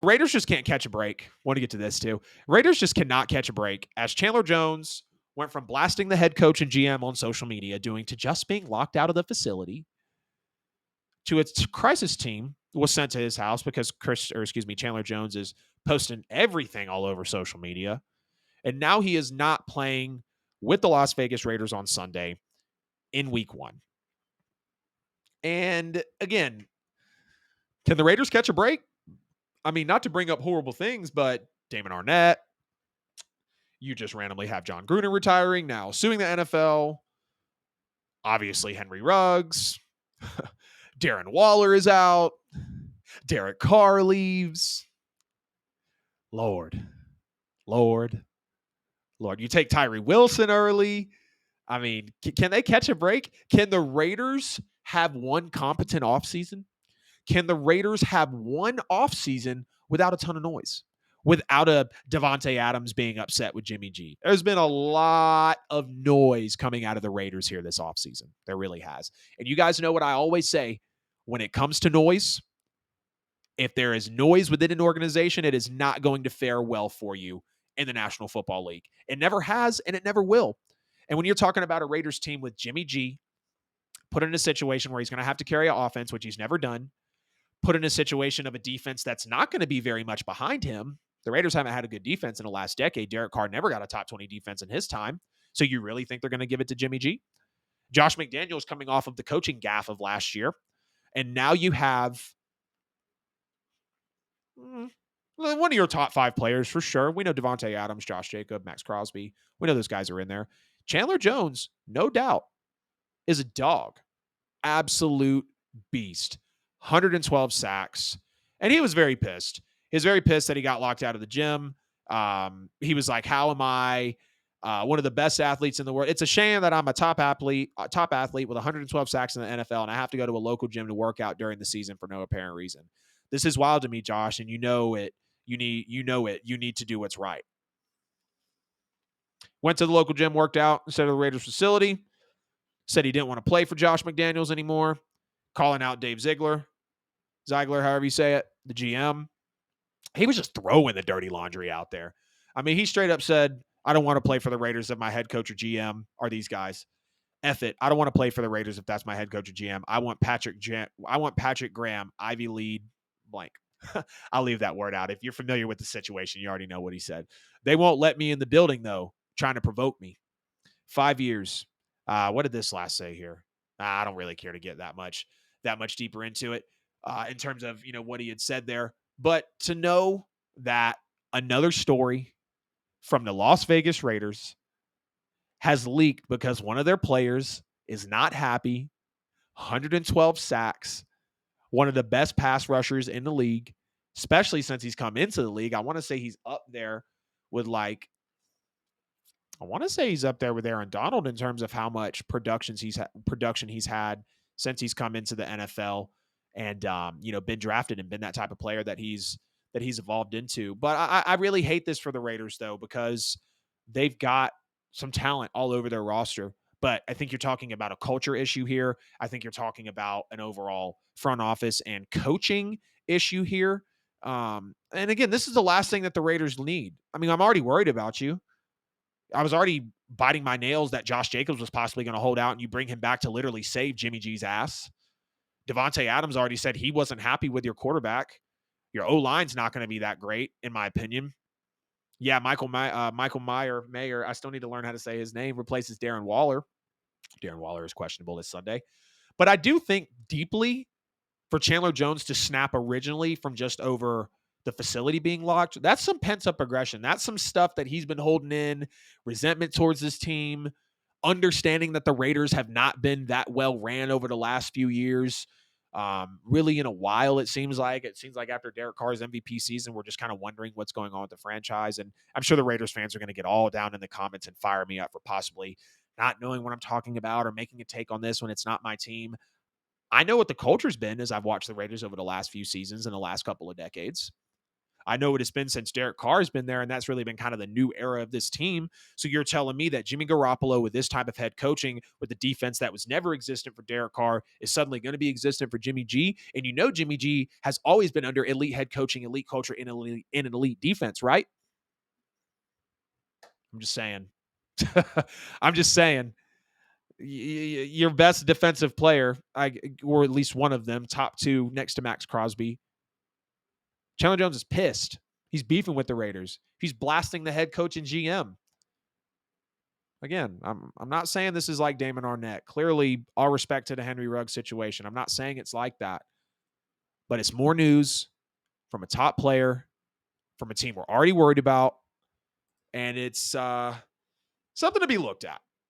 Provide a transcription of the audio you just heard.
Raiders just can't catch a break. Want to get to this too. Raiders just cannot catch a break as Chandler Jones went from blasting the head coach and GM on social media to just being locked out of the facility to its crisis team was sent to his house because Chandler Jones is posting everything all over social media. And now he is not playing with the Las Vegas Raiders on Sunday in week 1. And again, can the Raiders catch a break? I mean, not to bring up horrible things, but Damon Arnett, you just randomly have John Gruden retiring, now suing the NFL. Obviously, Henry Ruggs. Darren Waller is out. Derek Carr leaves. Lord. You take Tyree Wilson early. I mean, can they catch a break? Can the Raiders have one competent offseason? Can the Raiders have one offseason without a ton of noise? Without a Devontae Adams being upset with Jimmy G? There's been a lot of noise coming out of the Raiders here this offseason. There really has. And you guys know what I always say when it comes to noise. If there is noise within an organization, it is not going to fare well for you in the National Football League. It never has, and it never will. And when you're talking about a Raiders team with Jimmy G, put in a situation where he's going to have to carry an offense, which he's never done, put in a situation of a defense that's not going to be very much behind him. The Raiders haven't had a good defense in the last decade. Derek Carr never got a top 20 defense in his time. So you really think they're going to give it to Jimmy G? Josh McDaniels coming off of the coaching gaffe of last year. And now you have one of your top 5 players for sure. We know Devontae Adams, Josh Jacob, Max Crosby. We know those guys are in there. Chandler Jones, no doubt, is a dog. Absolute beast. 112 sacks. And he was very pissed. He was very pissed that he got locked out of the gym. He was like, how am I one of the best athletes in the world? It's a shame that I'm a top athlete with 112 sacks in the NFL, and I have to go to a local gym to work out during the season for no apparent reason. This is wild to me, Josh, and you know it. You need to do what's right. Went to the local gym, worked out instead of the Raiders facility. Said he didn't want to play for Josh McDaniels anymore. Calling out Dave Ziegler, however you say it, the GM. He was just throwing the dirty laundry out there. I mean, he straight up said, I don't want to play for the Raiders if my head coach or GM are these guys. F it. I don't want to play for the Raiders if that's my head coach or GM. I want Patrick Graham, Ivy League, blank. I'll leave that word out. If you're familiar with the situation, you already know what he said. They won't let me in the building, though, trying to provoke me. 5 years. What did this last say here? I don't really care to get that much deeper into it in terms of, what he had said there. But to know that another story from the Las Vegas Raiders has leaked because one of their players is not happy. 112 sacks. One of the best pass rushers in the league, especially since he's come into the league. I want to say he's up there with Aaron Donald in terms of how much production he's had since he's come into the NFL and been drafted and been that type of player that he's evolved into. But I really hate this for the Raiders though, because they've got some talent all over their roster. But I think you're talking about a culture issue here. I think you're talking about an overall front office and coaching issue here. And again, this is the last thing that the Raiders need. I mean, I'm already worried about you. I was already biting my nails that Josh Jacobs was possibly going to hold out and you bring him back to literally save Jimmy G's ass. Devontae Adams already said he wasn't happy with your quarterback. Your O-line's not going to be that great, in my opinion. Yeah, Michael Mayer, I still need to learn how to say his name, replaces Darren Waller. Darren Waller is questionable this Sunday. But I do think deeply for Chandler Jones to snap originally from just over the facility being locked, that's some pent-up aggression. That's some stuff that he's been holding in, resentment towards this team, understanding that the Raiders have not been that well ran over the last few years. Really in a while, it seems like. It seems like after Derek Carr's MVP season, we're just kind of wondering what's going on with the franchise. And I'm sure the Raiders fans are going to get all down in the comments and fire me up for possibly not knowing what I'm talking about or making a take on this when it's not my team. I know what the culture's been as I've watched the Raiders over the last few seasons and the last couple of decades. I know what it's been since Derek Carr's been there, and that's really been kind of the new era of this team. So you're telling me that Jimmy Garoppolo, with this type of head coaching, with the defense that was never existent for Derek Carr, is suddenly going to be existent for Jimmy G. And you know Jimmy G has always been under elite head coaching, elite culture, in an elite defense, right? I'm just saying. I'm just saying. Your best defensive player, or at least one of them, top two next to Max Crosby. Chandler Jones is pissed. He's beefing with the Raiders. He's blasting the head coach and GM. Again, I'm not saying this is like Damon Arnett. Clearly, all respect to the Henry Ruggs situation. I'm not saying it's like that. But it's more news from a top player, from a team we're already worried about, and it's something to be looked at.